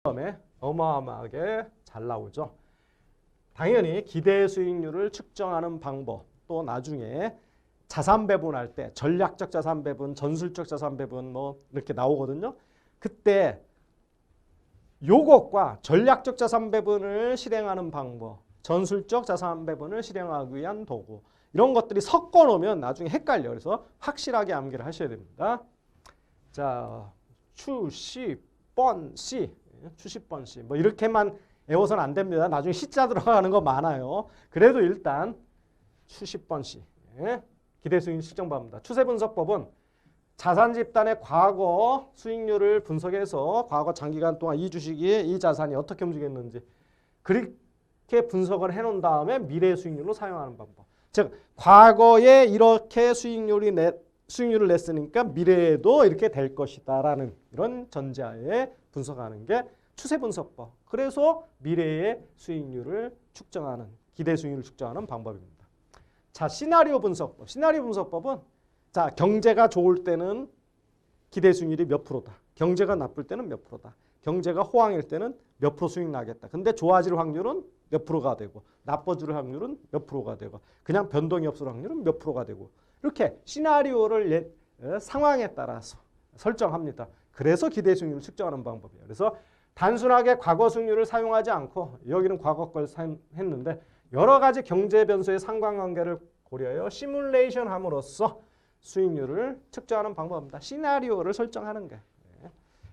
다음에 어마어마하게 잘 나오죠. 당연히 기대 수익률을 측정하는 방법, 또 나중에 자산 배분할 때 전략적 자산 배분, 전술적 자산 배분 뭐 이렇게 나오거든요. 그때 요것과 전략적 자산 배분을 실행하는 방법, 전술적 자산 배분을 실행하기 위한 도구, 이런 것들이 섞어 놓으면 나중에 헷갈려. 그래서 확실하게 암기를 하셔야 됩니다. 자, 추시번시, 추시번시 뭐 이렇게만 외워서는 안 됩니다. 나중에 시자 들어가는 거 많아요. 그래도 일단 추시번시, 기대수익 측정법입니다. 추세분석법은 자산 집단의 과거 수익률을 분석해서 과거 장기간 동안 이 주식이 이 자산이 어떻게 움직였는지 그렇게 분석을 해놓은 다음에 미래 수익률로 사용하는 방법. 즉 과거에 이렇게 수익률을 냈으니까 미래에도 이렇게 될 것이다라는 이런 전제하에 분석하는 게 추세분석법. 그래서 미래의 수익률을 측정하는, 기대 수익률을 측정하는 방법입니다. 자, 시나리오 분석법. 시나리오 분석법은 자, 경제가 좋을 때는 기대 수익률이 몇 프로다. 경제가 나쁠 때는 몇 프로다. 경제가 호황일 때는 몇 프로 수익 나겠다. 근데 좋아질 확률은 몇 프로가 되고 나빠질 확률은 몇 프로가 되고 그냥 변동이 없을 확률은 몇 프로가 되고 이렇게 시나리오를 상황에 따라서 설정합니다. 그래서 기대 수익률을 측정하는 방법이에요. 그래서 단순하게 과거 수익률을 사용하지 않고 여기는 과거 걸 했는데 여러 가지 경제 변수의 상관관계를 고려하여 시뮬레이션 함으로써 수익률을 측정하는 방법입니다. 시나리오를 설정하는 게.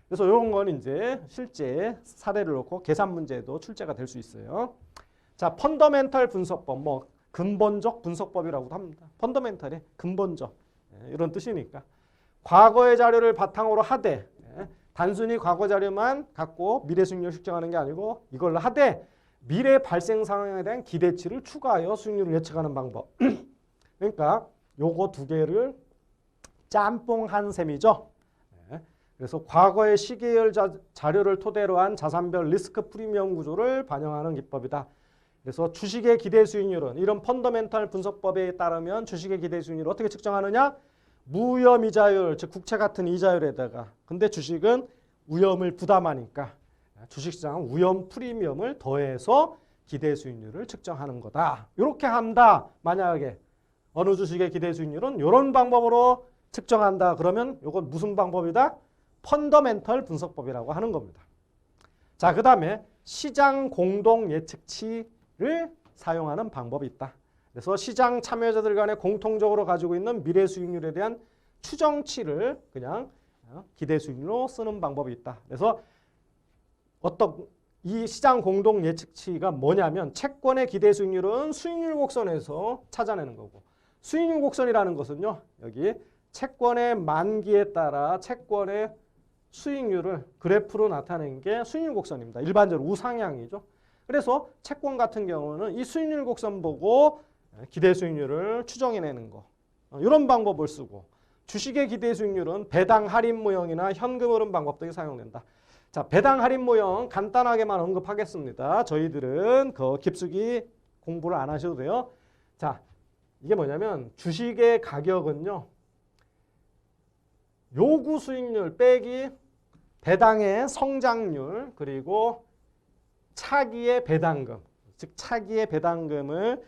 그래서 이런 건 이제 실제 사례를 놓고 계산 문제도 출제가 될 수 있어요. 자, 펀더멘털 분석법, 뭐 근본적 분석법이라고도 합니다. 펀더멘털이 근본적 이런 뜻이니까 과거의 자료를 바탕으로 하되 단순히 과거 자료만 갖고 미래 수익률을 측정하는 게 아니고 이걸 하되 미래 발생 상황에 대한 기대치를 추가하여 수익률을 예측하는 방법. 그러니까 요거 두 개를 짬뽕한 셈이죠. 그래서 과거의 시계열 자료를 토대로 한 자산별 리스크 프리미엄 구조를 반영하는 기법이다. 그래서 주식의 기대 수익률은 이런 펀더멘털 분석법에 따르면 주식의 기대 수익률을 어떻게 측정하느냐? 무위험 이자율, 즉 국채 같은 이자율에다가 근데 주식은 위험을 부담하니까 주식시장은 위험 프리미엄을 더해서 기대 수익률을 측정하는 거다. 이렇게 한다. 만약에 어느 주식의 기대 수익률은 이런 방법으로 측정한다. 그러면 이건 무슨 방법이다? 펀더멘털 분석법이라고 하는 겁니다. 자, 그 다음에 시장 공동 예측치를 사용하는 방법이 있다. 그래서 시장 참여자들 간에 공통적으로 가지고 있는 미래 수익률에 대한 추정치를 그냥 기대 수익률로 쓰는 방법이 있다. 그래서 이 시장 공동 예측치가 뭐냐면 채권의 기대 수익률은 수익률 곡선에서 찾아내는 거고 수익률 곡선이라는 것은요. 여기 채권의 만기에 따라 채권의 수익률을 그래프로 나타낸 게 수익률 곡선입니다. 일반적으로 우상향이죠. 그래서 채권 같은 경우는 이 수익률 곡선 보고 기대 수익률을 추정해내는 거. 이런 방법을 쓰고 주식의 기대 수익률은 배당 할인 모형이나 현금 흐름 방법 등이 사용된다. 자, 배당 할인 모형 간단하게만 언급하겠습니다. 저희들은 그 깊숙이 공부를 안 하셔도 돼요. 자, 이게 뭐냐면 주식의 가격은요. 요구 수익률 빼기 배당의 성장률 그리고 차기의 배당금, 즉 차기의 배당금을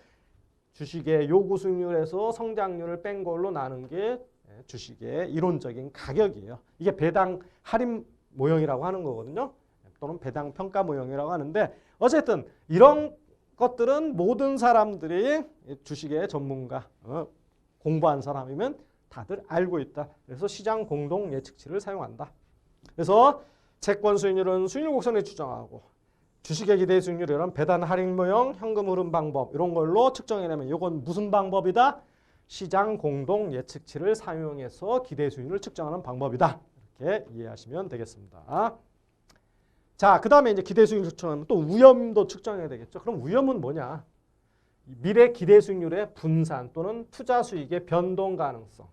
주식의 요구 수익률에서 성장률을 뺀 걸로 나눈 게 주식의 이론적인 가격이에요. 이게 배당 할인 모형이라고 하는 거거든요. 또는 배당 평가 모형이라고 하는데 어쨌든 이런 것들은 모든 사람들이 주식의 전문가, 공부한 사람이면 다들 알고 있다. 그래서 시장 공동 예측치를 사용한다. 그래서 채권 수익률은 수익률 곡선에 추정하고 주식의 기대 수익률이란 배당 할인 모형, 현금 흐름 방법 이런 걸로 측정해내면 이건 무슨 방법이다? 시장 공동 예측치를 사용해서 기대 수익률을 측정하는 방법이다. 이렇게 이해하시면 되겠습니다. 자, 그 다음에 이제 기대 수익률 측정하면 또 위험도 측정해야 되겠죠. 그럼 위험은 뭐냐? 미래 기대 수익률의 분산 또는 투자 수익의 변동 가능성,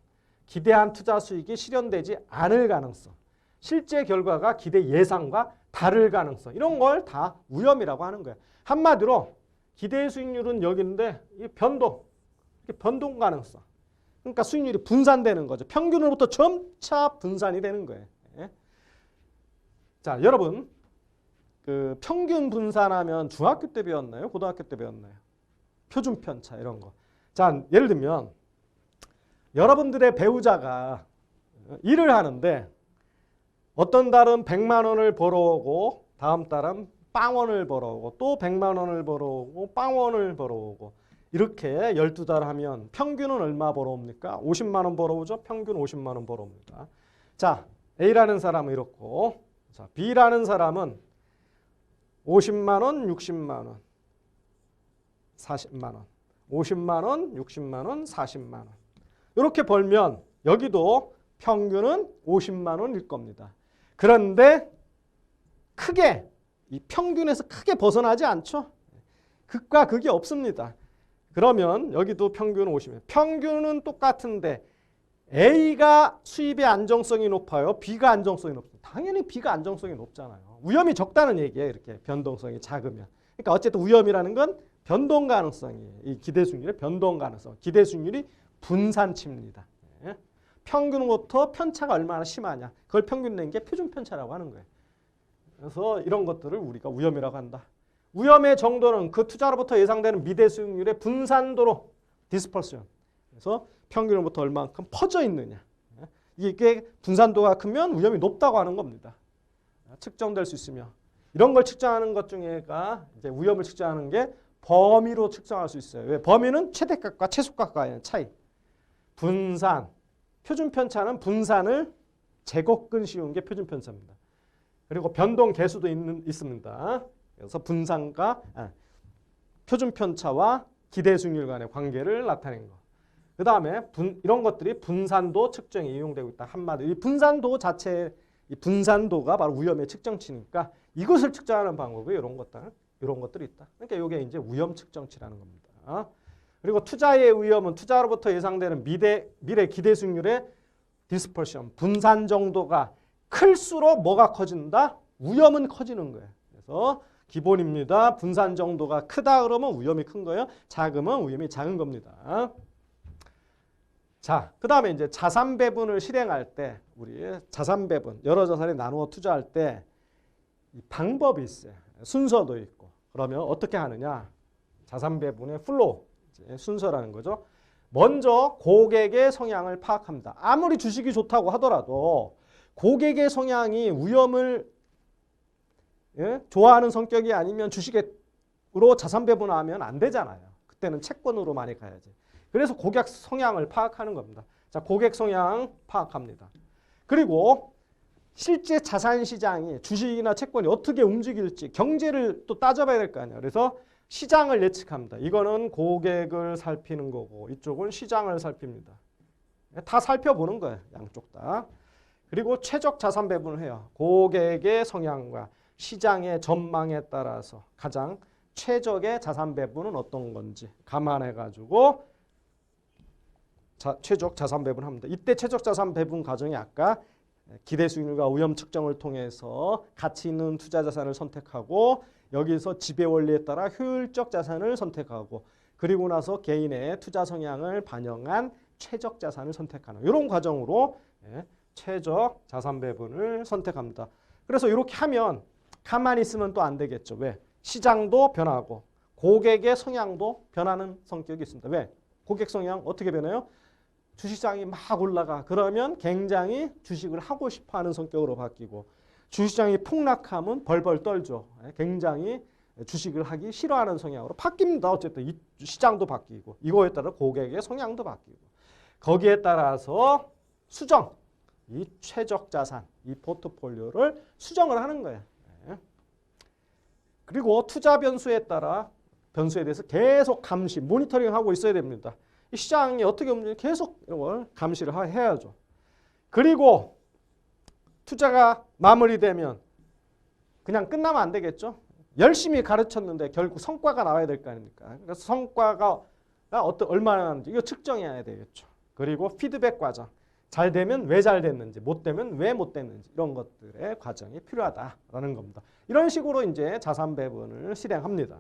기대한 투자 수익이 실현되지 않을 가능성, 실제 결과가 기대 예상과 다를 가능성 이런 걸 다 위험이라고 하는 거예요. 한마디로 기대 수익률은 여기인데 이 변동 가능성. 그러니까 수익률이 분산되는 거죠. 평균으로부터 점차 분산이 되는 거예요. 자, 여러분 그 평균 분산하면 중학교 때 배웠나요? 고등학교 때 배웠나요? 표준 편차 이런 거. 자, 예를 들면 여러분들의 배우자가 일을 하는데 어떤 달은 100만 원을 벌어오고 다음 달은 빵원을 벌어오고 또 100만 원을 벌어오고 빵원을 벌어오고 이렇게 12달 하면 평균은 얼마 벌어옵니까? 50만 원 벌어오죠? 평균 50만 원 벌어옵니다. 자, A라는 사람은 이렇고 자, B라는 사람은 50만 원, 60만 원, 40만 원, 50만 원, 60만 원, 40만 원. 이렇게 벌면 여기도 평균은 50만 원일 겁니다. 그런데 크게 이 평균에서 크게 벗어나지 않죠. 극과 극이 없습니다. 그러면 여기도 평균은 50만 원. 평균은 똑같은데 A가 수입의 안정성이 높아요? B가 안정성이 높습니다. 당연히 B가 안정성이 높잖아요. 위험이 적다는 얘기예요. 이렇게 변동성이 작으면. 그러니까 어쨌든 위험이라는 건 변동 가능성이에요. 이 기대수익률의 변동 가능성. 기대수익률이 분산치입니다. 평균부터 편차가 얼마나 심하냐. 그걸 평균 낸 게 표준 편차라고 하는 거예요. 그래서 이런 것들을 우리가 위험이라고 한다. 위험의 정도는 그 투자로부터 예상되는 미대 수익률의 분산도로 디스퍼션. 그래서 평균으로부터 얼마만큼 퍼져 있느냐. 이게 분산도가 크면 위험이 높다고 하는 겁니다. 측정될 수 있으며 이런 걸 측정하는 것 중에가 이제 위험을 측정하는 게 범위로 측정할 수 있어요. 왜? 범위는 최대값과 최소값과의 차이. 분산. 표준 편차는 분산을 제곱근 씌운 게 표준 편차입니다. 그리고 변동 계수도 있습니다. 그래서 분산과 표준 편차와 기대 수익률 간의 관계를 나타낸 거. 그 다음에 이런 것들이 분산도 측정에 이용되고 있다. 한마디로 이 분산도 자체, 이 분산도가 바로 위험의 측정치니까 이것을 측정하는 방법이 이런 것들이 있다. 그러니까 이게 이제 위험 측정치라는 겁니다. 그리고 투자의 위험은 투자로부터 예상되는 미래 기대 수익률의 디스퍼션, 분산 정도가 클수록 뭐가 커진다? 위험은 커지는 거예요. 그래서 기본입니다. 분산 정도가 크다 그러면 위험이 큰 거예요. 작으면 위험이 작은 겁니다. 자, 그 다음에 이제 자산 배분을 실행할 때 우리 자산 배분, 여러 자산에 나누어 투자할 때 방법이 있어요. 순서도 있고. 그러면 어떻게 하느냐? 자산 배분의 플로우, 순서라는 거죠. 먼저 고객의 성향을 파악합니다. 아무리 주식이 좋다고 하더라도 고객의 성향이 위험을 좋아하는 성격이 아니면 주식으로 자산 배분하면 안 되잖아요. 그때는 채권으로 많이 가야지. 그래서 고객 성향을 파악하는 겁니다. 자, 고객 성향 파악합니다. 그리고 실제 자산 시장이 주식이나 채권이 어떻게 움직일지 경제를 또 따져봐야 될 거 아니에요. 그래서 시장을 예측합니다. 이거는 고객을 살피는 거고 이쪽은 시장을 살핍니다. 다 살펴보는 거예요. 양쪽 다. 그리고 최적 자산 배분을 해요. 고객의 성향과 시장의 전망에 따라서 가장 최적의 자산 배분은 어떤 건지 감안해가지고 최적 자산 배분합니다. 이때 최적 자산 배분 과정이 아까 기대 수익률과 위험 측정을 통해서 가치 있는 투자 자산을 선택하고 여기서 지배 원리에 따라 효율적 자산을 선택하고 그리고 나서 개인의 투자 성향을 반영한 최적 자산을 선택하는 이런 과정으로 최적 자산 배분을 선택합니다. 그래서 이렇게 하면 가만히 있으면 또 안 되겠죠. 왜? 시장도 변하고 고객의 성향도 변하는 성격이 있습니다. 왜? 고객 성향 어떻게 변해요? 주식시장이 막 올라가. 그러면 굉장히 주식을 하고 싶어하는 성격으로 바뀌고 주식시장이 폭락하면 벌벌 떨죠. 굉장히 주식을 하기 싫어하는 성향으로 바뀝니다. 어쨌든 이 시장도 바뀌고 이거에 따라 고객의 성향도 바뀌고 거기에 따라서 수정, 이 최적 자산, 이 포트폴리오를 수정을 하는 거예요. 그리고 투자 변수에 따라 변수에 대해서 계속 감시, 모니터링하고 있어야 됩니다. 이 시장이 어떻게 움직이는지 계속 이걸 감시를 해야죠. 그리고 투자가 마무리되면 그냥 끝나면 안 되겠죠. 열심히 가르쳤는데 결국 성과가 나와야 될 거 아닙니까? 그래서 성과가 얼마나 나는지 이거 측정해야 되겠죠. 그리고 피드백 과정. 잘 되면 왜 잘 됐는지, 못 되면 왜 못 됐는지 이런 것들의 과정이 필요하다라는 겁니다. 이런 식으로 이제 자산 배분을 실행합니다.